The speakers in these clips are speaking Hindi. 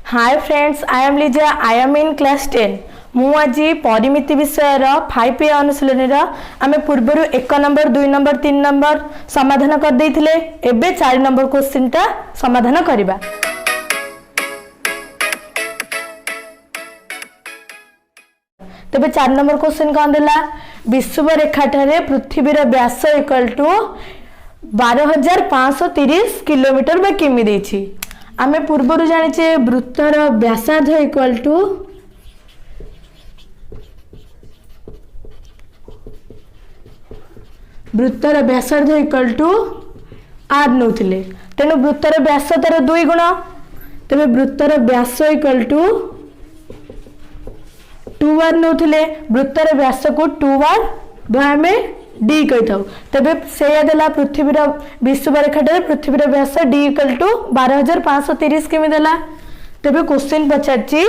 Hi friends, I am Liza. I am in class 10। मु आज परिमिति विषय 5 अनुशीलन आम पूर्वर 1 नंबर 2 नंबर 3 नंबर समाधान कर देथिले। एबे 4 नंबर क्वेश्चन टा समाधान करबा। तेबे 4 नंबर क्वेश्चन कौन देला? विषुव रेखा ठारे पृथ्वीर व्यास इक्वल टू 12,530 किलोमीटर बा किमी देछि। आमे पूर्वर जानिचे वृत्तर व्यासार्ध इक्वल टू आर नौथिले। तेनु वृत्तर व्यास तार 2 गुण। तेबे वृत्तर व्यास इक्वल टू 2r नौथिले। वृत्तर व्यास को 2r भामे डी कही था। तेबे से देला पृथ्वीर विषुव रेखाटे पृथ्वीर व्यास डी इक्वल टू 12,530 किमी देला। तेबे क्वेश्चन पचारची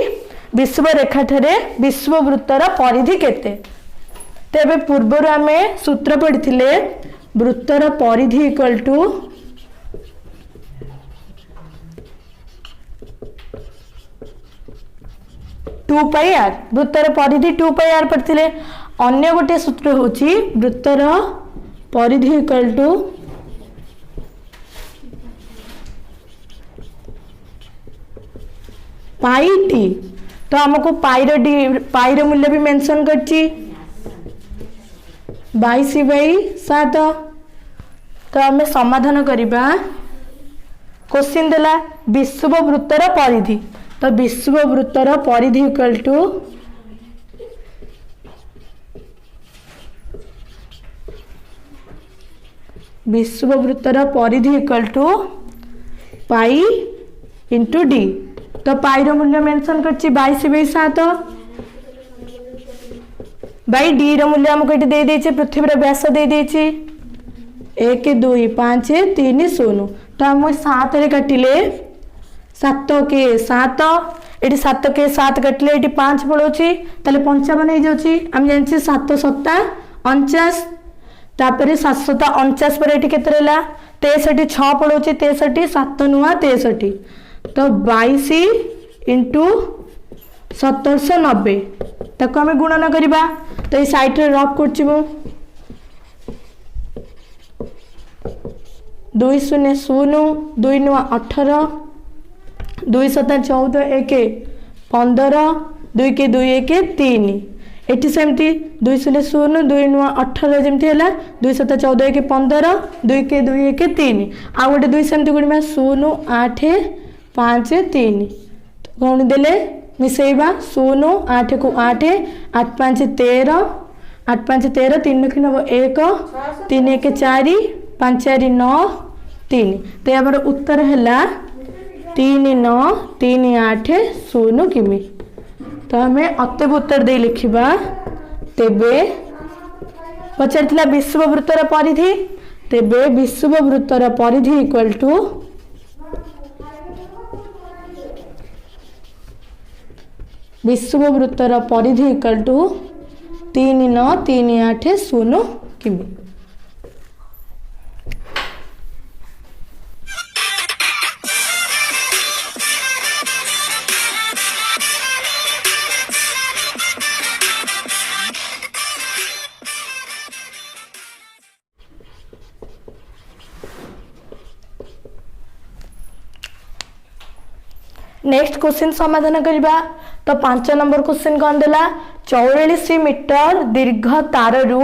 विषुव रेखाटे विषुव वृत्तर परिधि केते? तेबे पूर्वर आमे सूत्र पढ़िथिले वृत्तर परिधि equal to two pi r. वृत्तर परिधि 2 पाई आर पढ़िथिले। अन्य गोटे सूत्र होची वृत्तर परिधि इक्वल टू पाई टी। तो हमको पाई मूल्य भी मेंशन करची 22/7। तो हमें समाधान करिबा। क्वेश्चन देला विषुव वृत्तर परिधि। तो विषुव वृत्तर परिधि इक्वल टू विषुव वृत्तर परिधि equal to pi into D. तो पाई मूल्य मेंशन करछि 22/7 बाई डी मूल्य हमको ये दे देछि पृथ्वीर व्यास दे देछि 1 2 5 3 0। तो हम 7 रे काटिले 7 के 7 ये 7 के 7 काटिले ये 5 पड़ोछि ताले 55 हो जाउछि। हम जानछि 7 7 49 तापर 749 पर ये केते रहला 63 6 पड़ोछि 63 7 नुआ 63। तो 22 इंटू 1790 ताको हमें गुणन करिबा। तो ये साइड रे रफ करछि मु 2 0 0 2 नुआ 18 2 7 14 1 15 2 के 2 1 3 एटी सेमती 2 0 0 2 नुआ 18 जमती है 2 7 14 1 15 2 के 2 1 3 आ गोटे 2 सेमती गुणिमा 0 8 5 3 गण देले मिसेइबा 0 8 को 8 8 5 13 8 5 13 3 लख नब 1 3 1 4 5 4 9 3। तो यार उत्तर है 3 9 3 8 0 किमी। तो हमें अतएव उत्तर दे लिखिबा। तेबे पचारथिला विषुव वृत्तर परिधि। तेबे विषुव वृत्तर परिधि इक्वल टू विषुव वृत्तर परिधि इक्वल टू 3 9 3 8 0 किमी। नेक्स्ट क्वेश्चन समाधान करबा। तो 5 नंबर क्वेश्चन कौन देला? 44 मीटर दीर्घ तार रु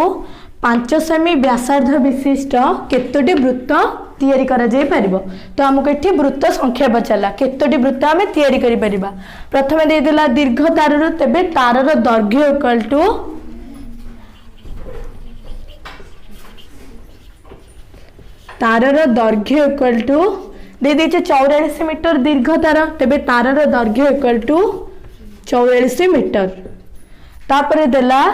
5 सेमी व्यासार्ध विशिष्ट केतोटी वृत्त तैयारी करा जाय परिबो? तो हमको एठी वृत्त संख्या बचाला केतोटी वृत्त हमें तैयारी करि परिबा। प्रथमे दे देला दीर्घ तार रु। तेबे तार रो दैर्घ्य इक्वल टू दे दीजिए 44 मीटर दीर्घ तार। तेबे तार रो दैर्घ्य इक्वल टू 44 मीटर। तापरे देला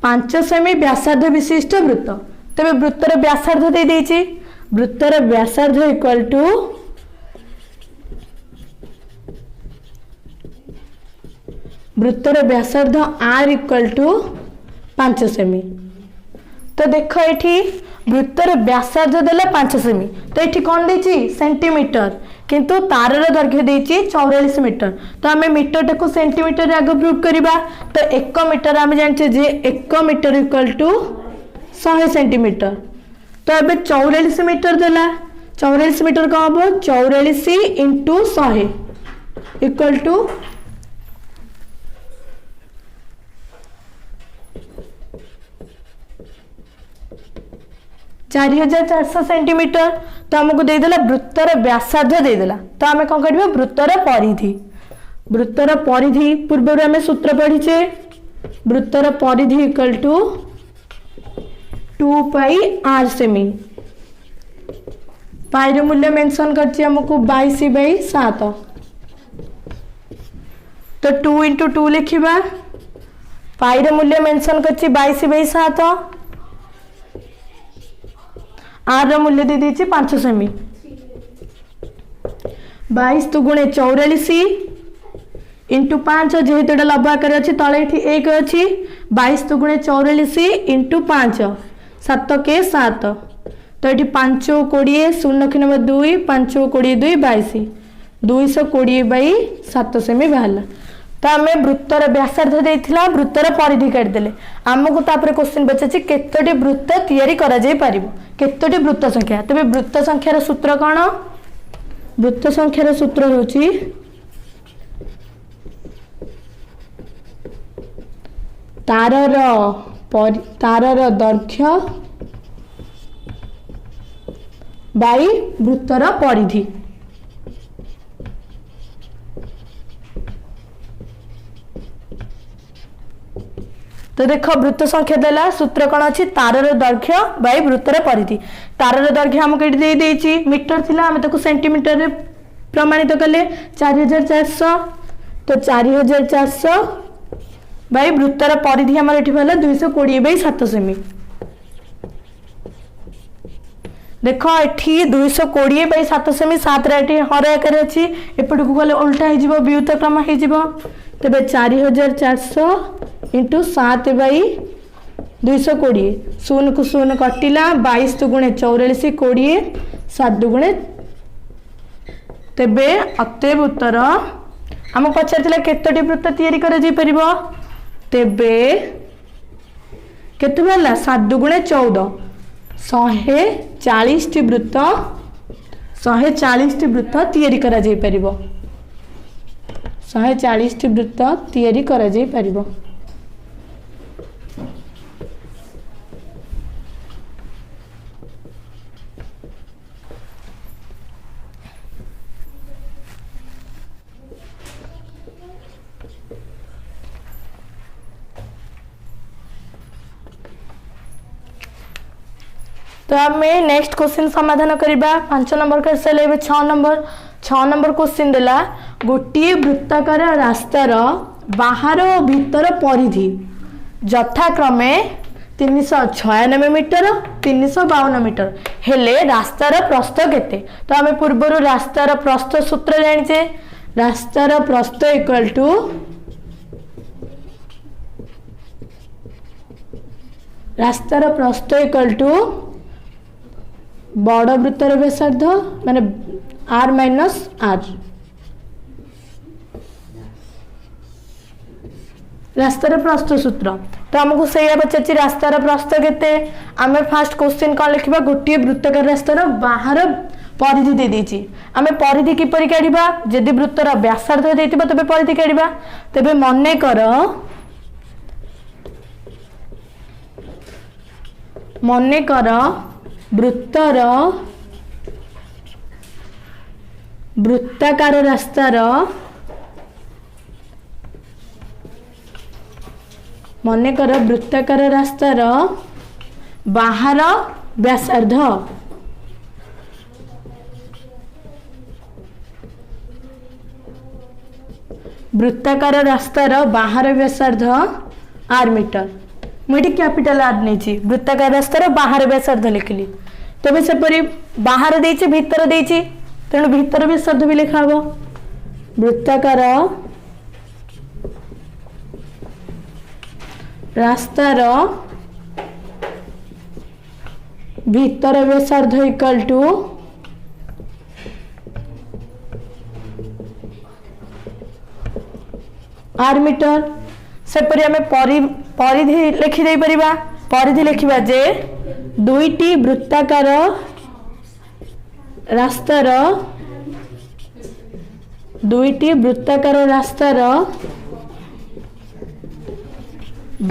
5 सेमी व्यासार्ध विशिष्ट वृत्त। तेबे वृत्तर व्यासार्ध दे देछि। वृत्तर व्यासार्ध इक्वल टू वृत्तर व्यासार्ध आर इक्वल टू 5 सेमी। तो देखो एठी वृत्तर व्यासार्ध देला 5 सेमी तो ये कौन देची सेंटीमीटर किंतु तारर दैर्घ्य देची 44 मीटर तो आम मीटर टाक सेंटीमीटर आगे प्रूव करवा तो 1 मीटर आम जानचे जे 1 मीटर इक्वल टू 100 सेंटीमीटर तो अब 44 मीटर देला 44 मीटर कौन हम 44 इंटू 100 इक्वल टू 4400 सेंटीमीटर तो आमको देदेला वृत्तर व्यासार्ध देदेला तो आम कौन कर वृत्तर परिधि पूर्व आम सूत्र पढ़ीचे वृत्तर परिधि इक्वल टू 2 पाई r सेमी पाई मूल्य मेंशन करमको 22/7 तो 2 इंटू 2 लिखा पाई मूल्य मेंशन कर 22/7 आर मूल्य दे दीजिए 5 सेमी 22 तो गुणे 44 इंटू 5 जेहेतु लंब आकार अच्छी तले एक अच्छी 22 तो गुणे 44 इंटू 5 7 के 7 तो ये 5 20 0 कि 2 5 20 2 22 220/7 सेमी बाहर तो आम वृत्तर व्यासार्ध देथिला वृत्तर परिधि काटिदेले आमको तापर क्वेश्चन पचार केतोटी वृत्त तैयारी करा जाई पारिबो केतोटी वृत्त संख्या तबे वृत्त संख्यार सूत्र कौन वृत्त संख्यार सूत्र होची तारर दैर्घ्य बाई वृत्तर परिधि तो देख वृत्त संख्या देला सूत्र कौन अच्छी तारर दैर्घ्य बाई वृत्तर परिधि तारर दैर्घ्य हमको ये देची मीटर थिला आम ताको सेंटीमीटर रे प्रमाणित कले 4400 तो 4400 बाई वृत्तर परिधि आम ये 220/7 सेमी देख ये 220/7 सेमी 7 हर आकार अच्छी एपटू गले उल्टा हो व्युत क्रम हो तेरे 4400 इंटू 7/220 शून्य को शून्य कटिला 22 तो गुणे 44 20 7 गुणे तेबे अतएव उत्तर आम पचार केतोटी वृत्त तैयारी करा जाई परिबो तेबे केते बाला 7 गुणे 14 140 टी वृत्त 140 टी वृत्त तैयारी करा जाई परिबो 140 टी वृत्त तैयारी करा जाई परिबो तो आम नेक्स्ट क्वेश्चन समाधान करवा 5 नंबर कर सारे 6 नंबर क्वेश्चन देला गोटे वृत्ताकार रास्तार बाहर और भीतर परिधि यथाक्रमे 396 मीटर 352 मीटर हेले रास्तार प्रस्थ केते तो आम पूर्व रास्तार प्रस्थ सूत्र जानिचे रास्तार प्रस्थ इक्वल टू रास्तार प्रस्थ इक्वल टू बड़ वृत्तर व्यासार्ध माने r माइनस r रास्तार प्रस्थ सूत्र तो आमको से पचार रास्तार प्रस्थ केते आम फास्ट क्वेश्चन कौन लिखा गोटे वृत्ताकार रास्तार बाहर परिधि दे देछि आम परिधि किपरि काढिबा जदि वृत्तर व्यासार्ध देथिबा तबे परिधि काढिबा तबे मने कर वृत्तर वृत्ताकार रास्तार मनेकर वृत्ताकार रास्तार बाहर व्यासार्ध वृत्ताकार रास्तार बाहर व्यासार्ध r मीटर मुझे कैपिटल आर नहीं वृत्ताकार रास्तार बाहर व्यासार्ध लिखली तेज सेपरी बाहर देछि भीतर देछि तेणु भीतर व्यासार्ध भी लिखा हो वृत्ताकार रास्तार भितर व्यासार्ध इक्वल टू आर मीटर। सेपरि आम परिधि लिखिदे परिबा। परिधि लिखिबा जे दुईटी वृत्ताकार रास्तार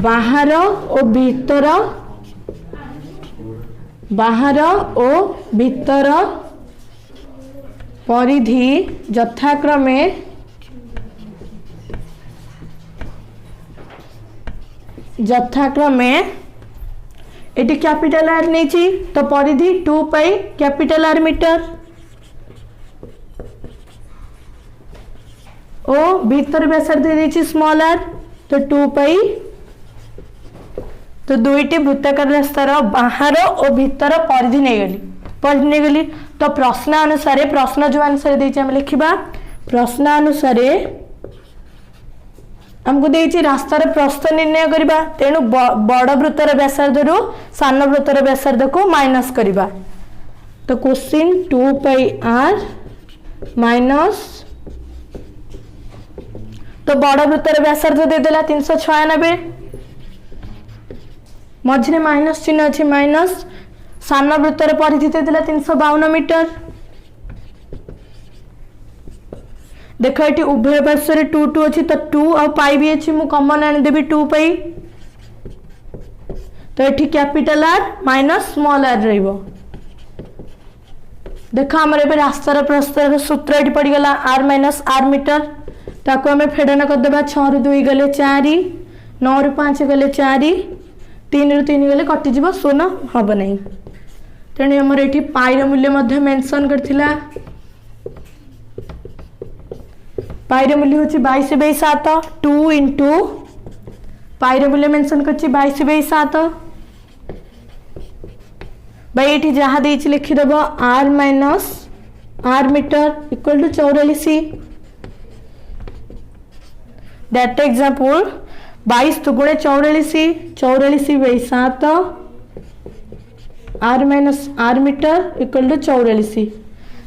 बाहर और भीतर परिधि यथाक्रमे एटी कैपिटल आर नहीं तो परिधि 2 पाई कैपिटल आर मीटर ओ भीतर व्यासार्ध देछि स्मॉल आर तो 2 पाई। तो दुईटी वृत्ताकार रास्तार बाहर और भीतर परिधि नहीं गली तो प्रश्न अनुसार प्रश्न जो अनुसार देछि हम लिखिबा। प्रश्न अनुसार हमको देछि रास्तार प्रस्थ निर्णय करिबा तेणु बड़ वृत्तर व्यासार्ध रु सान वृत्तर व्यासार्ध को माइनस करिबा। तो क्वेश्चन 2 पाई आर माइनस तो बड़ वृत्तर व्यासार्ध दे देला 396 मझे माइनस चिन्ह अच्छे माइनस सान वृत्तर परिधि दे देला 352 मीटर। देख ये उभय पार्श्व 2 2 अच्छी तो 2 आ पाई भी अच्छी मु कॉमन आनीदेवी 2 पाई तो ये capital R minus small r रहिबो। देख आमर ए रास्तार प्रस्तर सूत्र ये पड़गला आर माइनस आर मीटर ताको आम फेडन करदे 6 रु 2 गले 4 9 रु 5 गले 4 3 रु 3 गले कटिज शून्य हम नहीं तेणु आमर ये पाई मूल्य मेंशन करथिला। पाई मूल्य हूँ 22/7 2 इंटू पाई मूल्य मेंशन कर 22/7 भाई ये जहाँ देछि लिखिदेव r minus r metre equal to 44। That example 22 दुगुणे 44 44/7 r minus r metre equal to 44।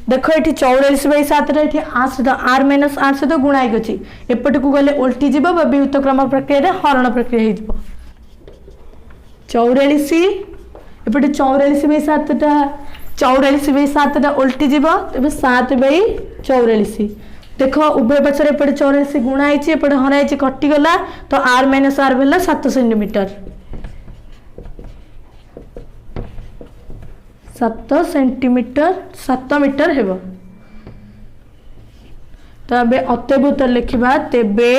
देख ये 44/7 आर सहित आर माइनस आर सहित गुणाई अच्छी एपट को गले उल्टी जीव व्युत क्रम प्रक्रिया हरण प्रक्रिया हो 44 एपटे 44/7 44/7 उल्टी जीव तेज 7/44। देख उभय पक्षर एपटे 44 गुणाई एपटे हराई कटिगला तो आर माइनस आर भेला 7 सेंटीमीटर 7 सेंटीमीटर 7 मीटर हेबो। तो अबे अतएव उत्तर लिखिबा तेबे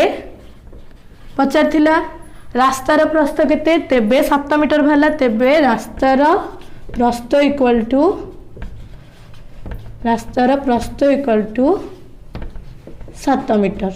पचारथिला रास्तार प्रस्थ केते तेबे 7 मीटर भला तेबे रास्तार प्रस्थ इक्वल टू 7 मीटर।